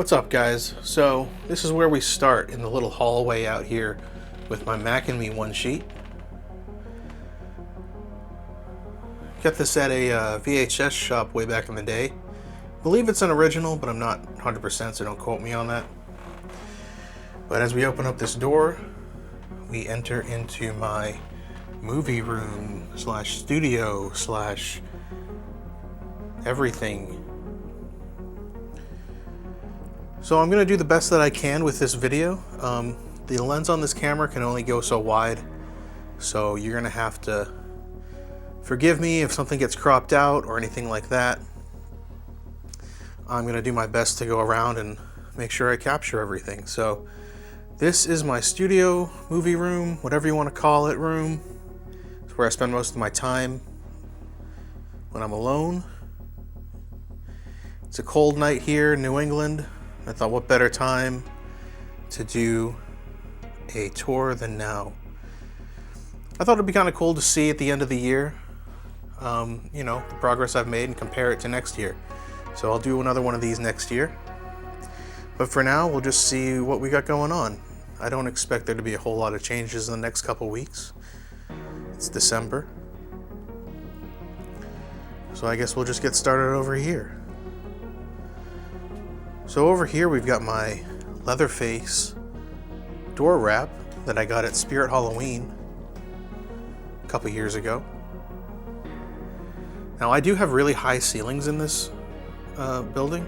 What's up, guys? So this is where we start, in the little hallway out here with my Mac and Me one sheet. Got this at a VHS shop way back in the day. Believe it's an original, but I'm not 100%, so don't quote me on that. But as we open up this door, we enter into my movie room slash studio slash everything. So I'm going to do the best that I can with this video. The lens on this camera can only go so wide, so you're going to have to forgive me if something gets cropped out or anything like that. I'm going to do my best to go around and make sure I capture everything. So this is my studio, movie room, whatever you want to call it, room. It's where I spend most of my time when I'm alone. It's a cold night here in New England. I thought, what better time to do a tour than now? I thought it'd be kind of cool to see at the end of the year, the progress I've made and compare it to next year. So I'll do another one of these next year. But for now, we'll just see what we got going on. I don't expect there to be a whole lot of changes in the next couple weeks. It's December. So I guess we'll just get started over here. So over here we've got my Leatherface door wrap that I got at Spirit Halloween a couple years ago. Now I do have really high ceilings in this building,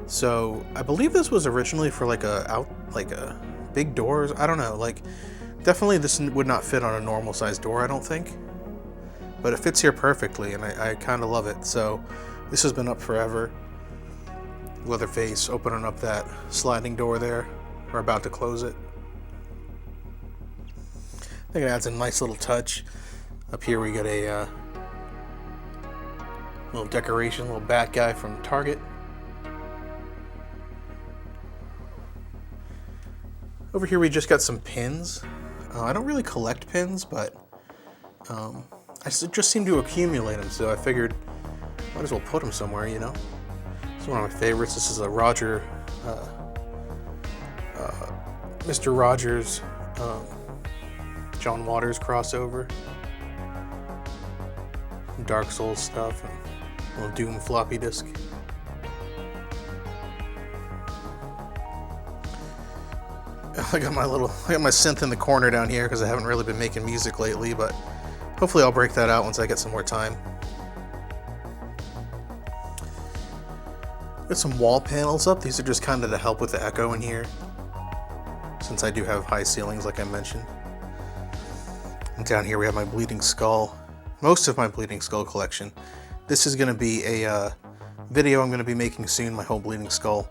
so I believe this was originally for like a big doors. I don't know, definitely this would not fit on a normal size door, I don't think, but it fits here perfectly, and I kind of love it. So this has been up forever. Leatherface opening up that sliding door there. We're about to close it. I think it adds a nice little touch. Up here we got a little decoration, little bat guy from Target. Over here we just got some pins. I don't really collect pins, but I just seem to accumulate them, so I figured might as well put them somewhere, you know. It's one of my favorites. This is a Mr. Rogers, John Waters crossover. Some Dark Souls stuff, and a little Doom floppy disk. I got my synth in the corner down here because I haven't really been making music lately, but hopefully I'll break that out once I get some more time. Got some wall panels up. These are just kind of to help with the echo in here, since I do have high ceilings like I mentioned. And down here we have my Bleeding Skull, most of my Bleeding Skull collection. This is going to be a video I'm going to be making soon, my whole Bleeding Skull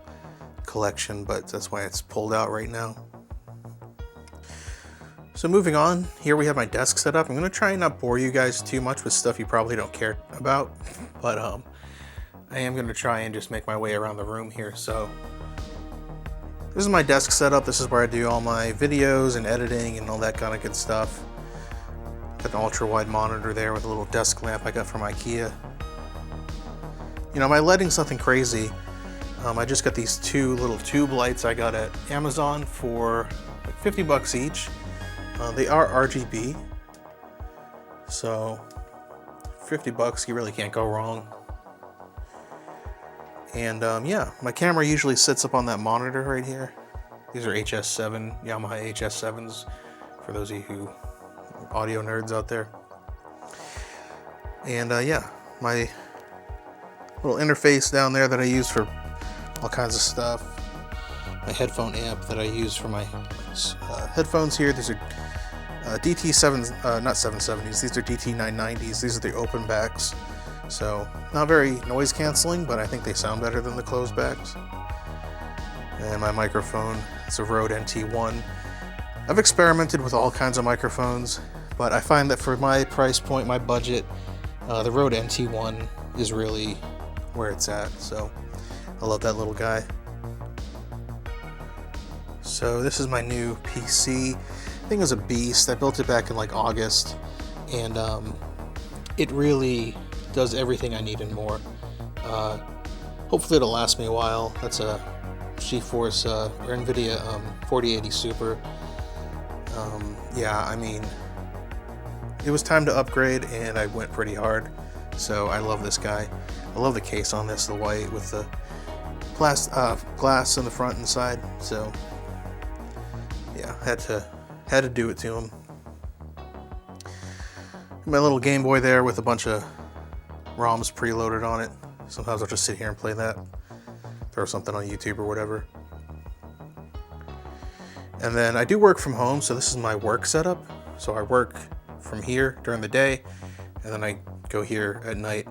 collection, but that's why it's pulled out right now. So moving on, here we have my desk set up. I'm going to try and not bore you guys too much with stuff you probably don't care about, but I am going to try and just make my way around the room here. So this is my desk setup. This is where I do all my videos and editing and all that kind of good stuff. Got an ultra wide monitor there with a little desk lamp I got from IKEA. You know, my lighting's nothing crazy. I just got these two little tube lights I got at Amazon for like 50 bucks each. They are RGB, so 50 bucks, you really can't go wrong. And yeah, my camera usually sits up on that monitor right here. These are HS7, Yamaha HS7s, for those of you who are audio nerds out there. And yeah, my little interface down there that I use for all kinds of stuff. My headphone amp that I use for my headphones here. These are DT7, not 770s, these are DT990s. These are the open backs. So, not very noise canceling, but I think they sound better than the closed backs. And my microphone, it's a Rode NT1. I've experimented with all kinds of microphones, but I find that for my price point, my budget, the Rode NT1 is really where it's at. So, I love that little guy. So, this is my new PC. I think it was a beast. I built it back in like August, and it really does everything I need and more. Hopefully it'll last me a while. That's a GeForce or NVIDIA 4080 Super. Yeah, I mean, it was time to upgrade, and I went pretty hard. So I love this guy. I love the case on this, the white with the glass in the front and side. So yeah, had to do it to him. My little Game Boy there with a bunch of ROMs preloaded on it. Sometimes I'll just sit here and play that, throw something on YouTube or whatever. And then I do work from home, so this is my work setup. So I work from here during the day, and then I go here at night,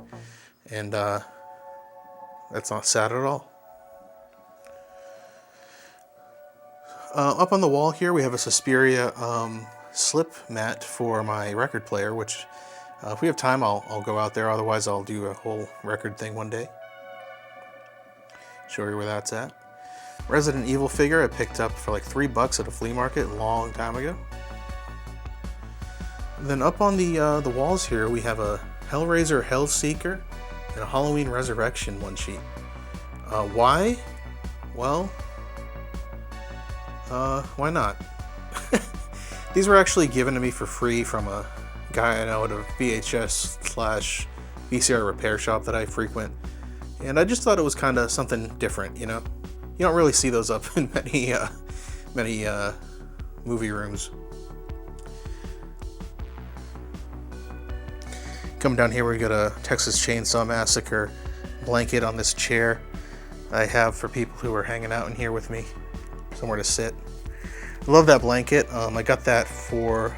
and that's not sad at all. Up on the wall here, we have a Suspiria slip mat for my record player, which if we have time, I'll go out there. Otherwise, I'll do a whole record thing one day. Show you where that's at. Resident Evil figure I picked up for like $3 at a flea market a long time ago. And then up on the walls here, we have a Hellraiser Hellseeker and a Halloween Resurrection one sheet. Why? Well, why not? These were actually given to me for free from a guy I know at a VHS/VCR repair shop that I frequent. And I just thought it was kind of something different, you know? You don't really see those up in many movie rooms. Coming down here, we got a Texas Chainsaw Massacre blanket on this chair I have for people who are hanging out in here with me, somewhere to sit. I love that blanket. I got that for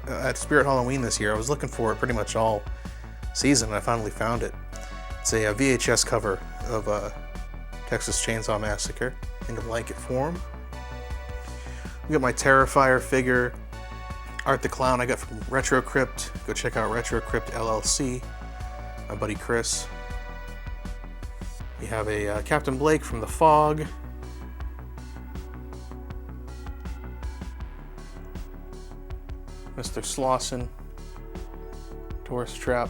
at Spirit Halloween this year. I was looking for it pretty much all season, and I finally found it. It's a VHS cover of Texas Chainsaw Massacre in the blanket form. We got my Terrifier figure, Art the Clown I got from Retro Crypt. Go check out Retro Crypt LLC, my buddy Chris. We have a Captain Blake from The Fog. Mr. Slauson, Tourist Trap.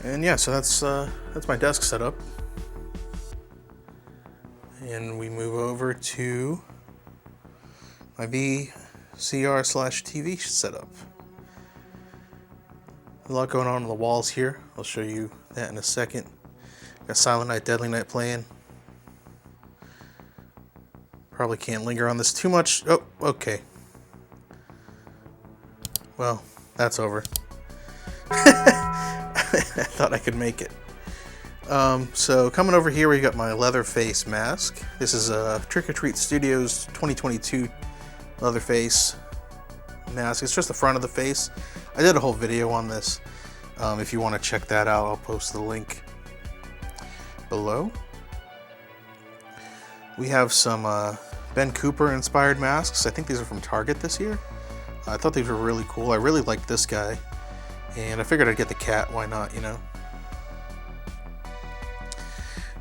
And yeah, so that's my desk setup. And we move over to my VCR/TV setup. A lot going on the walls here. I'll show you that in a second. Got Silent Night, Deadly Night playing. Probably can't linger on this too much. Oh, okay. Well, that's over. I thought I could make it. So coming over here, we got my Leatherface mask. This is a Trick or Treat Studios 2022 Leatherface mask. It's just the front of the face. I did a whole video on this. If you want to check that out, I'll post the link below. We have some Ben Cooper inspired masks. I think these are from Target this year. I thought these were really cool. I really liked this guy, and I figured I'd get the cat. Why not, you know?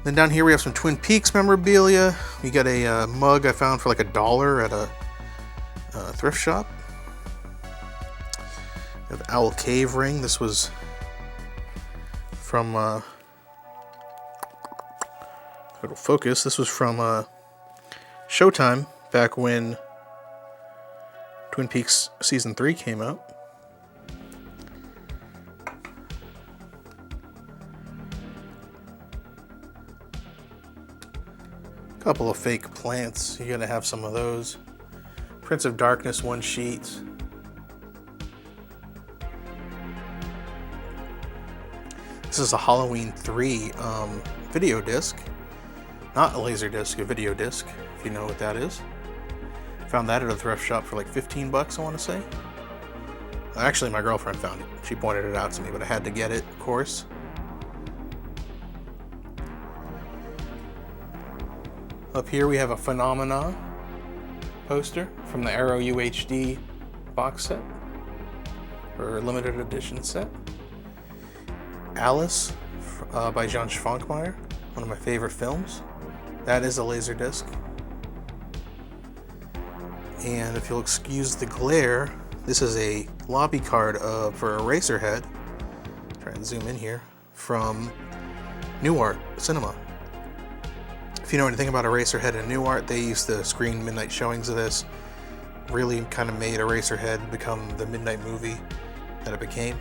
Then down here we have some Twin Peaks memorabilia. We got a mug I found for like $1 at a thrift shop. We have the Owl Cave ring. This was from it'll focus. This was from Showtime back when Twin Peaks Season 3 came out. Couple of fake plants. You're gonna have some of those. Prince of Darkness one sheet. This is a Halloween 3 video disc. Not a laser disc, a video disc, if you know what that is. Found that at a thrift shop for like $15, I want to say. Actually, my girlfriend found it. She pointed it out to me, but I had to get it, of course. Up here we have a Phenomena poster from the Arrow UHD box set, or limited edition set. Alice by John Schwankmeyer, one of my favorite films. That is a Laserdisc. And if you'll excuse the glare, This is a lobby card for Eraserhead. Try and zoom in here. From New Art Cinema. If you know anything about Eraserhead and New Art, they used to screen midnight showings of this. Really kind of made Eraserhead become the midnight movie that it became.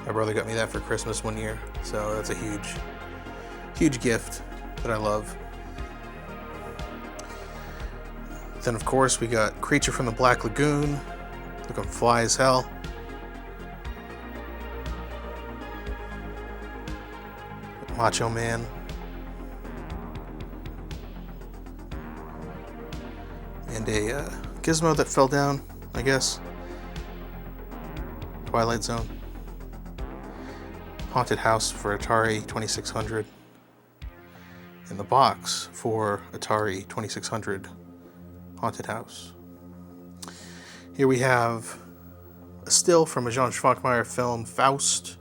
My brother got me that for Christmas one year, so that's a huge gift that I love. Then of course we got Creature from the Black Lagoon, looking fly as hell. Macho Man. And a gizmo that fell down, I guess. Twilight Zone. Haunted House for Atari 2600. And the box for Atari 2600 Haunted House. Here we have a still from a Jean Schwankmeyer film, Faust.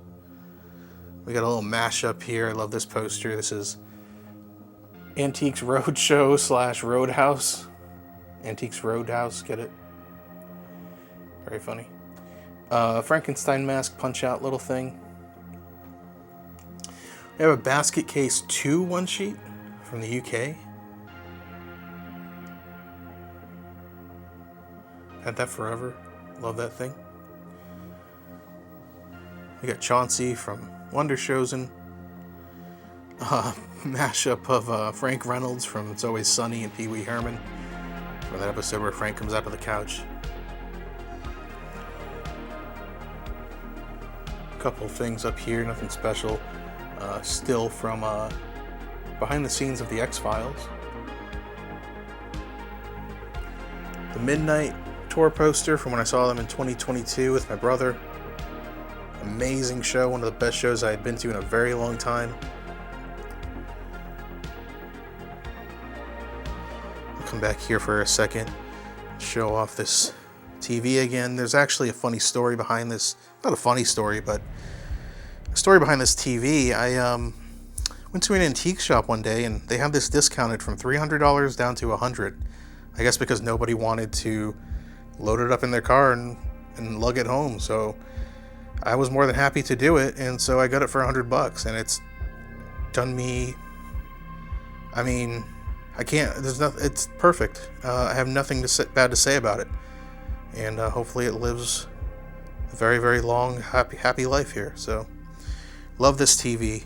We got a little mashup here. I love this poster. This is Antiques Roadshow / Roadhouse. Antiques Roadhouse, get it? Very funny. Frankenstein mask punch out little thing. We have a Basket Case 2 one sheet from the UK. Had that forever. Love that thing. We got Chauncey from Wonder Chosen. Mashup of Frank Reynolds from It's Always Sunny and Pee Wee Herman. From that episode where Frank comes out of the couch. A couple things up here, nothing special. Still from behind the scenes of the X-Files. The Midnight Tour poster from when I saw them in 2022 with my brother. Amazing show, one of the best shows I had been to in a very long time. I'll come back here for a second, show off this TV again. There's actually a funny story behind this. Not a funny story, but a story behind this TV. I went to an antique shop one day and they had this discounted from $300 down to $100. I guess because nobody wanted to load it up in their car and lug it home. So I was more than happy to do it, and so I got it for $100, and it's done me. I mean, I can't. There's nothing. It's perfect. I have nothing bad to say about it, and hopefully it lives a very, very long, happy life here. So, love this TV.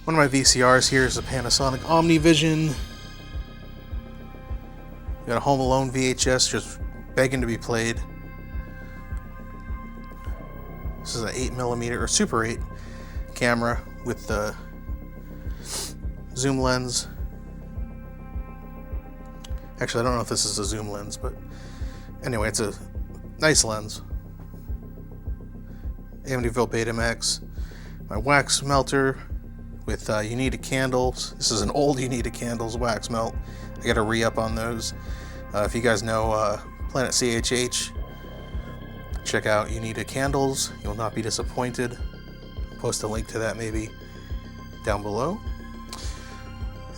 One of my VCRs here is a Panasonic OmniVision. We got a Home Alone VHS just begging to be played. This is an 8mm or Super 8 camera with the zoom lens. Actually, I don't know if this is a zoom lens, but anyway, it's a nice lens. Amityville Betamax. My wax melter with Unita candles. This is an old Unita candles wax melt. I got to re-up on those. If you guys know Planet CHH, check out Unita Candles. You'll not be disappointed. I'll post a link to that maybe down below.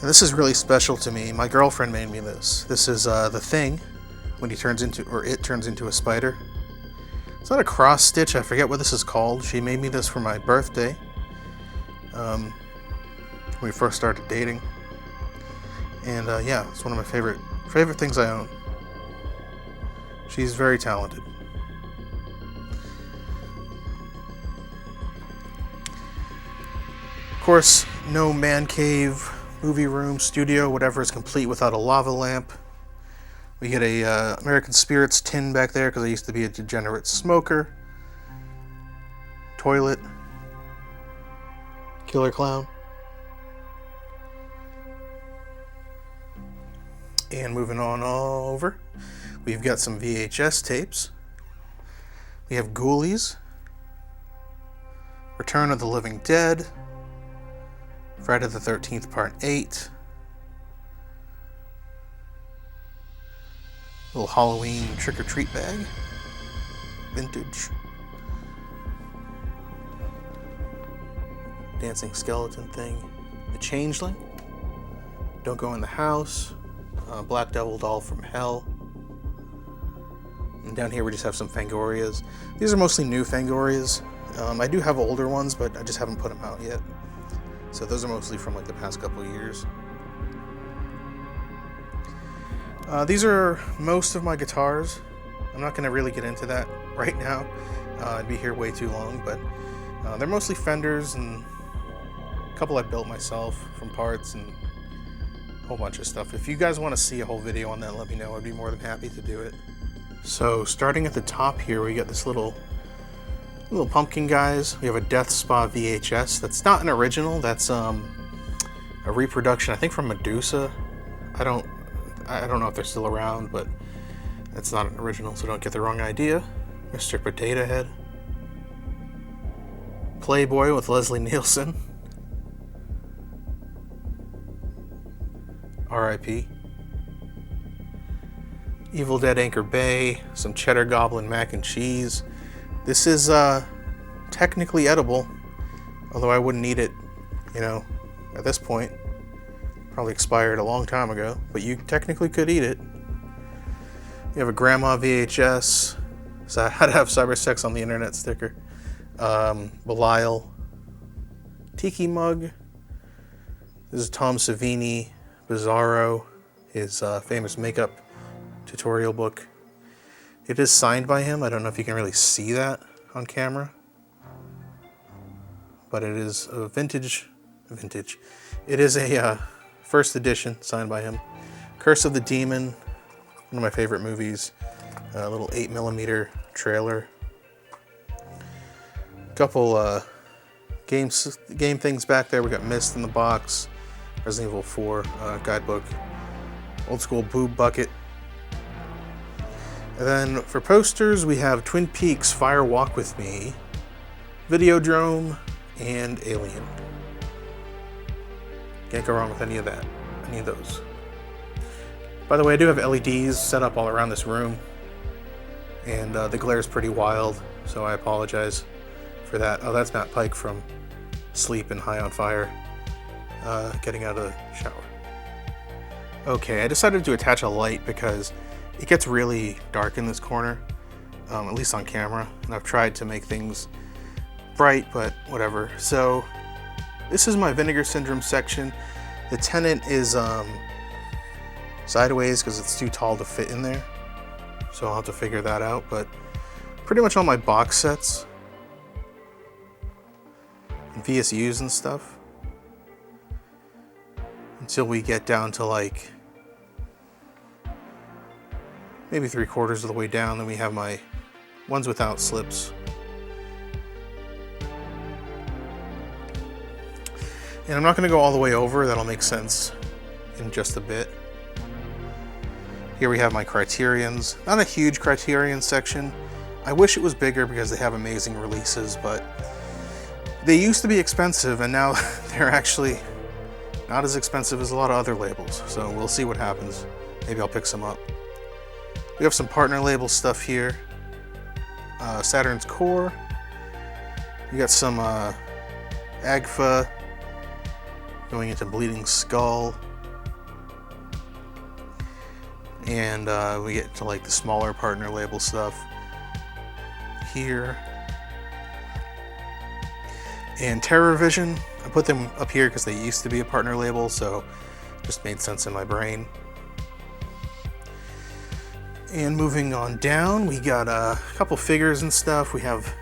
And this is really special to me. My girlfriend made me this. This is The Thing, when it turns into a spider. It's not a cross stitch. I forget what this is called. She made me this for my birthday. When we first started dating. And yeah, it's one of my favorite things I own. She's very talented. Of course, no man cave, movie room, studio, whatever is complete without a lava lamp. We get a American Spirits tin back there because I used to be a degenerate smoker. Toilet. Killer Clown. And moving on over, we've got some VHS tapes. We have Ghoulies. Return of the Living Dead. Friday the 13th, Part 8. Little Halloween trick-or-treat bag. Vintage. Dancing skeleton thing. The Changeling. Don't Go in the House. Black Devil doll from Hell. And down here we just have some Fangorias. These are mostly new Fangorias. I do have older ones, but I just haven't put them out yet. So those are mostly from like the past couple of years. These are most of my guitars. I'm not going to really get into that right now. I'd be here way too long, but they're mostly Fenders, and a couple I built myself from parts and a whole bunch of stuff. If you guys want to see a whole video on that, let me know. I'd be more than happy to do it. So starting at the top here, we got this little pumpkin guys. We have a Death Spa VHS. That's not an original. That's a reproduction, I think, from Medusa. I don't know if they're still around, but that's not an original, so don't get the wrong idea. Mr. Potato Head. Playboy with Leslie Nielsen. R.I.P. Evil Dead Anchor Bay, some Cheddar Goblin mac and cheese. This is technically edible, although I wouldn't eat it, at this point. Probably expired a long time ago, but you technically could eat it. You have a Grandma VHS, so I had to have cyber sex on the internet sticker. Belial, Tiki mug. This is Tom Savini, Bizarro, his famous makeup tutorial book. It is signed by him. I don't know if you can really see that on camera, but it is a vintage. It is a first edition signed by him. Curse of the Demon, one of my favorite movies. A little 8mm trailer. Couple game things back there. We got Myst in the box, Resident Evil 4 guidebook, old school boob bucket. And then for posters, we have Twin Peaks Fire Walk With Me, Videodrome, and Alien. Can't go wrong with any of those. By the way, I do have LEDs set up all around this room, and the glare is pretty wild, so I apologize for that. Oh, that's Matt Pike from Sleep and High on Fire, getting out of the shower. Okay, I decided to attach a light because it gets really dark in this corner, at least on camera, and I've tried to make things bright, but whatever. So this is my Vinegar Syndrome section. The Tenant is sideways because it's too tall to fit in there, so I'll have to figure that out. But pretty much all my box sets, and VSUs and stuff, until we get down to like maybe 3/4 of the way down. Then we have my ones without slips. And I'm not going to go all the way over. That'll make sense in just a bit. Here we have my Criterions. Not a huge Criterion section. I wish it was bigger because they have amazing releases, but they used to be expensive, and now they're actually not as expensive as a lot of other labels. So we'll see what happens. Maybe I'll pick some up. We have some partner label stuff here. Saturn's Core. We got some Agfa going into Bleeding Skull. And we get to like the smaller partner label stuff here. And Terror Vision, I put them up here because they used to be a partner label, so just made sense in my brain. And moving on down, we got a couple figures and stuff. We have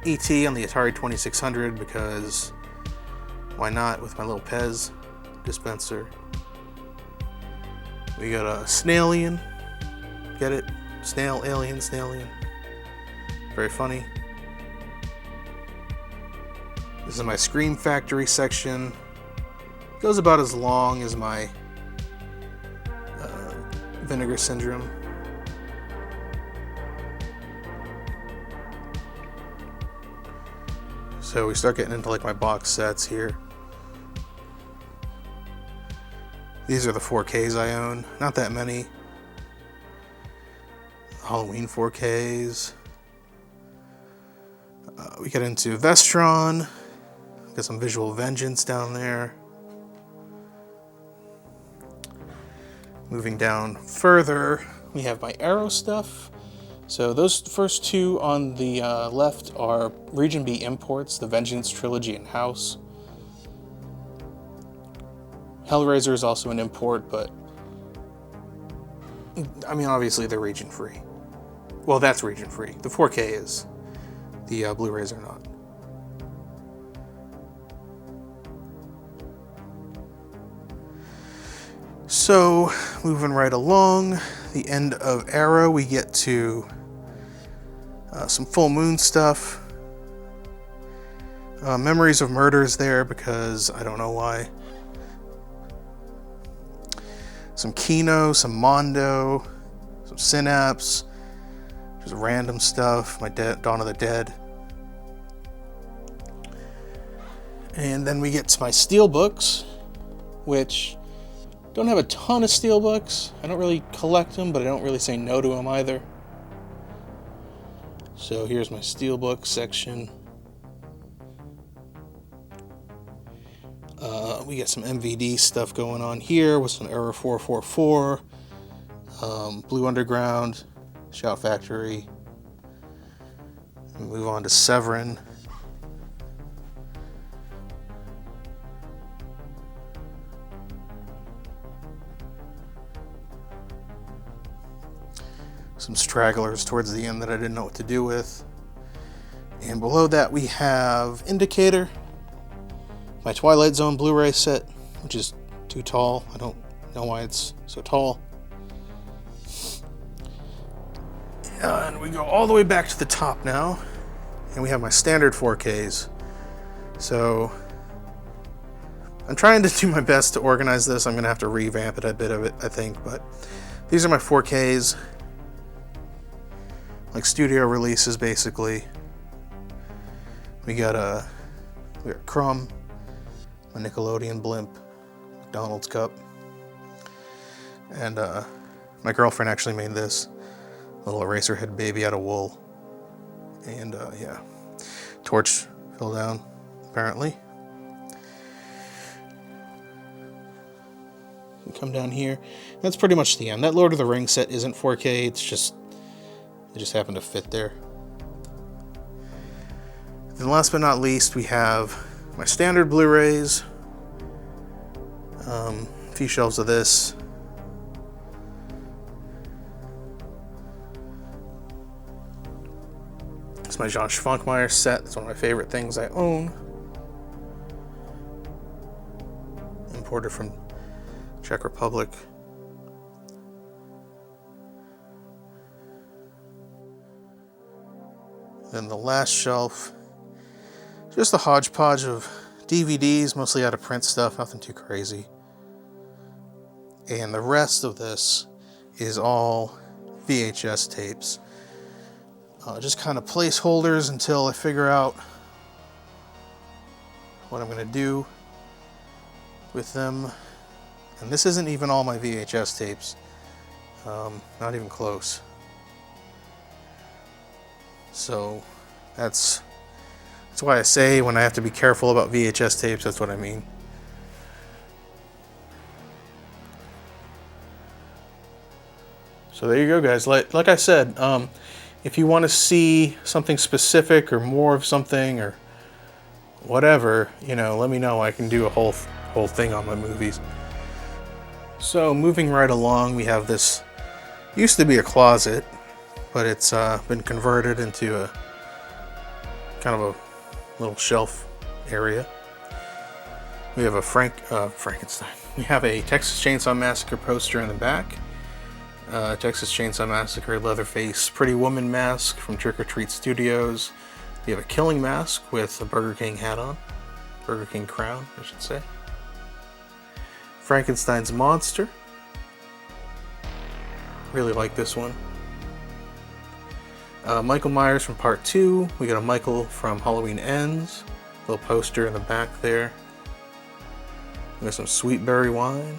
E.T. on the Atari 2600 because why not, with my little Pez dispenser. We got a Snailian. Get it? Snail, alien, Snailian. Very funny. This is my Scream Factory section. It goes about as long as my Vinegar Syndrome. So we start getting into like my box sets here. These are the 4Ks I own. Not that many. Halloween 4Ks. We get into Vestron. Got some Visual Vengeance down there. Moving down further, we have my Arrow stuff. So those first two on the left are Region B imports, the Vengeance Trilogy and House. Hellraiser is also an import, but I mean, obviously they're region free. Well, that's region free. The 4K is. The Blu-rays are not. So, moving right along, the end of Arrow, we get to some Full Moon stuff. Memories of Murder is there because I don't know why. Some Kino, some Mondo, some Synapse, just random stuff, my Dawn of the Dead. And then we get to my Steelbooks, which don't have a ton of Steelbooks. I don't really collect them, but I don't really say no to them either. So here's my Steelbook section. We get some MVD stuff going on here with some Error 444, Blue Underground, Shout Factory. We move on to Severin. Some stragglers towards the end that I didn't know what to do with. And below that we have Indicator, my Twilight Zone Blu-ray set, which is too tall. I don't know why it's so tall. And we go all the way back to the top now, and we have my standard 4Ks. So I'm trying to do my best to organize this. I'm going to have to revamp it a bit of it, I think, but these are my 4Ks. Like studio releases, basically. We got Crumb, a Nickelodeon blimp, McDonald's cup, and my girlfriend actually made this little Eraserhead baby out of wool, and yeah, torch fell down apparently. We come down here. That's pretty much the end. That Lord of the Rings set isn't 4K. It just happened to fit there. And last but not least, we have my standard Blu-rays, a few shelves of this, it's my Josh Funkmeyer set. It's one of my favorite things I own, imported from Czech Republic. Then the last shelf, just a hodgepodge of DVDs, mostly out of print stuff, nothing too crazy. And the rest of this is all VHS tapes. Just kind of placeholders until I figure out what I'm going to do with them. And this isn't even all my VHS tapes. Not even close. So that's why I say when I have to be careful about VHS tapes, that's what I mean. So there you go, guys. Like I said, if you want to see something specific or more of something or whatever, let me know. I can do a whole thing on my movies. So moving right along, we have this, used to be a closet, but it's been converted into a kind of a little shelf area. We have a Frankenstein. We have a Texas Chainsaw Massacre poster in the back. Texas Chainsaw Massacre Leatherface Pretty Woman mask from Trick or Treat Studios. We have a Killing mask with a Burger King hat on. Burger King crown, I should say. Frankenstein's Monster. Really like this one. Michael Myers from Part 2. We got a Michael from Halloween Ends. Little poster in the back there. We got some Sweet Berry Wine.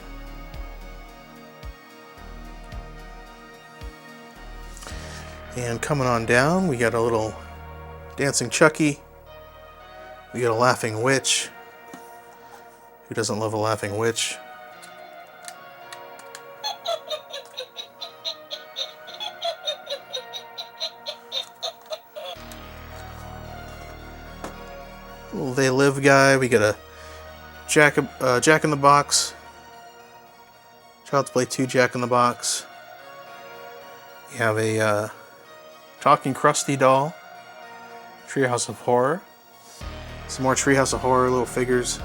And coming on down, we got a little Dancing Chucky. We got a Laughing Witch. Who doesn't love a Laughing Witch? Little They Live guy. We got a Jack in the Box. Child's Play 2 Jack in the Box. We have a talking Krusty doll. Treehouse of Horror. Some more Treehouse of Horror little figures.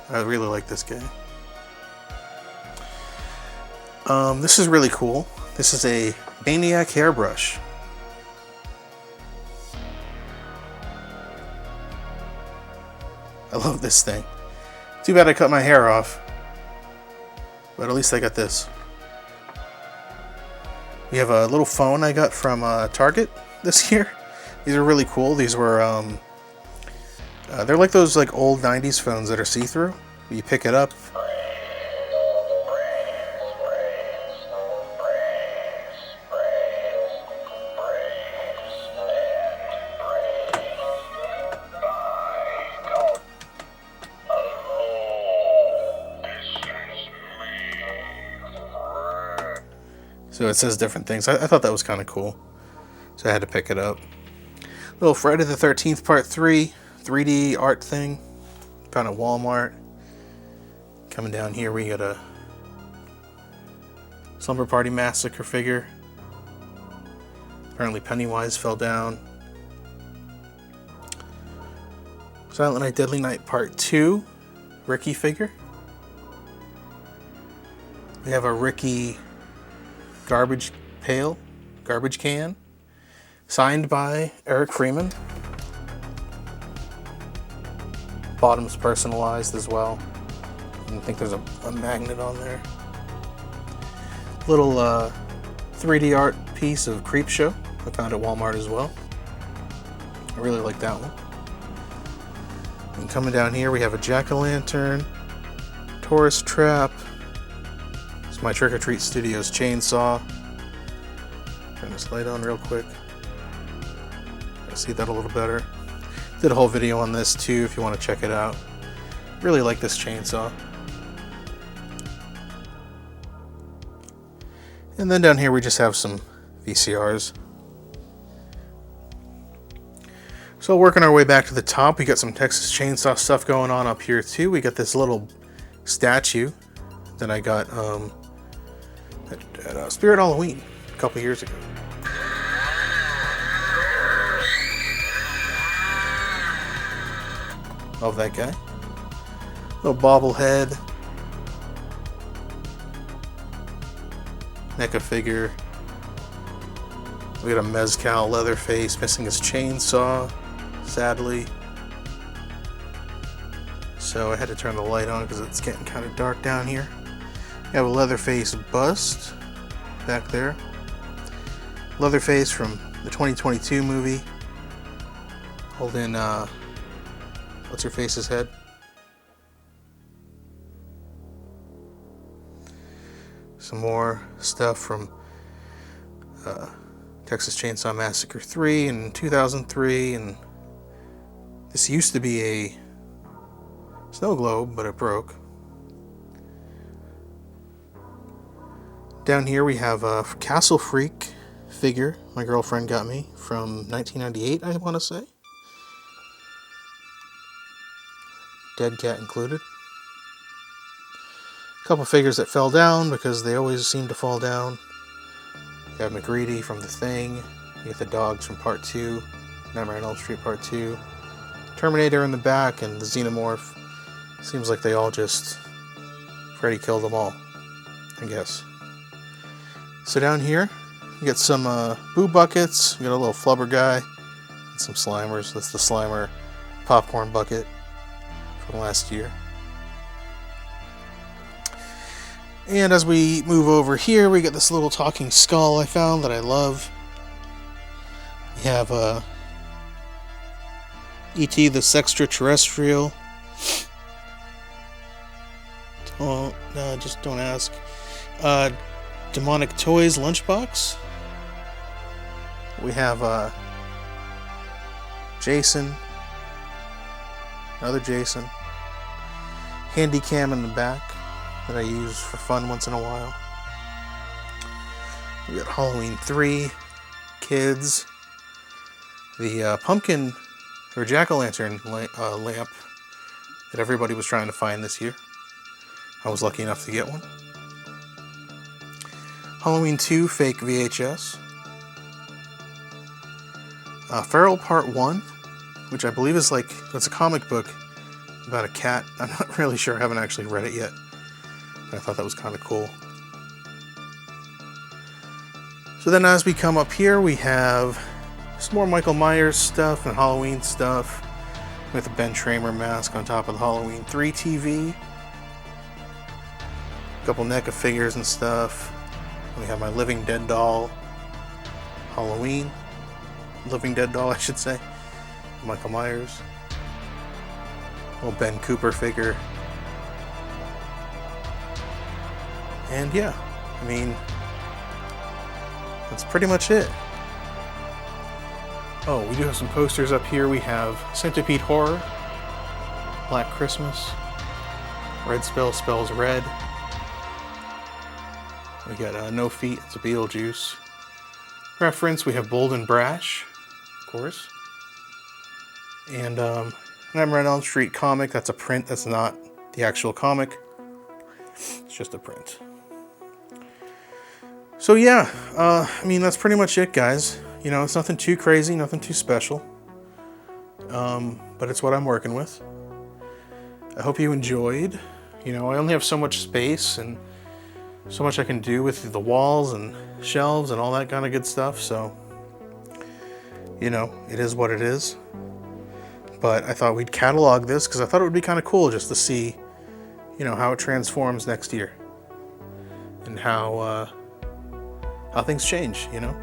I really like this guy. This is really cool. This is a Maniac hairbrush. I love this thing. Too bad I cut my hair off. But at least I got this. We have a little phone I got from Target this year. These are really cool. These were, they're like those like old 90s phones that are see-through. You pick it up. So it says different things. I thought that was kind of cool. So I had to pick it up. Little Friday the 13th Part 3 3D art thing. Found at Walmart. Coming down here we got a Slumber Party Massacre figure. Apparently Pennywise fell down. Silent Night Deadly Night Part 2 Ricky figure. We have a Ricky garbage can, signed by Eric Freeman. Bottom's personalized as well. I think there's a magnet on there. Little 3D art piece of Creepshow I found at Walmart as well. I really like that one. And coming down here we have a jack-o'-lantern, tourist trap. It's my Trick or Treat Studios chainsaw. Turn this light on real quick. I see that a little better. Did a whole video on this too if you want to check it out. Really like this chainsaw. And then down here we just have some VCRs. So working our way back to the top, we got some Texas Chainsaw stuff going on up here too. We got this little statue that I got at Spirit Halloween a couple years ago. Love that guy. Little bobblehead. NECA figure. We got a Mezcal Leatherface missing his chainsaw, sadly. So I had to turn the light on because it's getting kind of dark down here. We have a Leatherface bust back there. Leatherface from the 2022 movie. Holding, what's her face's head? Some more stuff from Texas Chainsaw Massacre 3 in 2003, and this used to be a snow globe, but it broke. Down here we have a Castle Freak figure my girlfriend got me from 1998, I want to say. Dead cat included. A couple figures that fell down because they always seem to fall down. You have McGreedy from The Thing. You get the dogs from Part 2. Nightmare on Elm Street Part 2. Terminator in the back and the Xenomorph. Seems like they all just... Freddy killed them all, I guess. So down here, you get some boo buckets. You got a little flubber guy. And some Slimers. That's the Slimer popcorn bucket from last year. And as we move over here, we get this little talking skull I found that I love. We have E.T. the Sextraterrestrial. Oh, no, just don't ask. Demonic Toys lunchbox. We have Jason. Another Jason. Handy cam in the back that I use for fun once in a while. We got Halloween 3, kids. The pumpkin or jack-o'-lantern lamp that everybody was trying to find this year. I was lucky enough to get one. Halloween 2 fake VHS. Feral Part 1, which I believe is like, it's a comic book about a cat. I'm not really sure, I haven't actually read it yet, but I thought that was kind of cool. So then as we come up here, we have some more Michael Myers stuff and Halloween stuff with a Ben Tramer mask on top of the Halloween 3 TV. A couple NECA figures and stuff. We have my Living Dead doll, Halloween. Living Dead doll, I should say. Michael Myers. Little Ben Cooper figure. And yeah, I mean, that's pretty much it. Oh, we do have some posters up here. We have Centipede Horror, Black Christmas, Red Spell Spells Red. We got No Feet, it's a Beetlejuice. Reference, we have Bold and Brash, of course. And Nightmare on Elm Street comic, that's a print, that's not the actual comic. It's just a print. So yeah, I mean, that's pretty much it, guys. You know, it's nothing too crazy, nothing too special. But it's what I'm working with. I hope you enjoyed. You know, I only have so much space and so much I can do with the walls and shelves and all that kind of good stuff, so, you know, it is what it is. But I thought we'd catalog this because I thought it would be kind of cool just to see, you know, how it transforms next year and how things change, you know.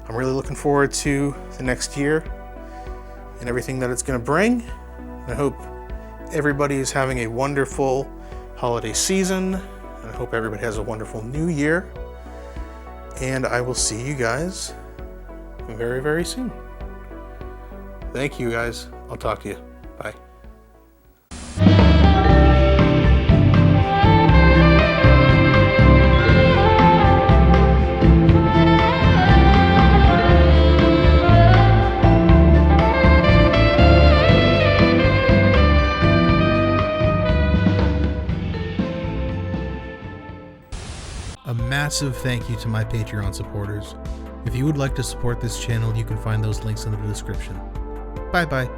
I'm really looking forward to the next year and everything that it's going to bring. I hope everybody is having a wonderful holiday season. And I hope everybody has a wonderful new year. And I will see you guys very, very soon. Thank you, guys. I'll talk to you. Bye. A massive thank you to my Patreon supporters. If you would like to support this channel, you can find those links in the description. Bye bye.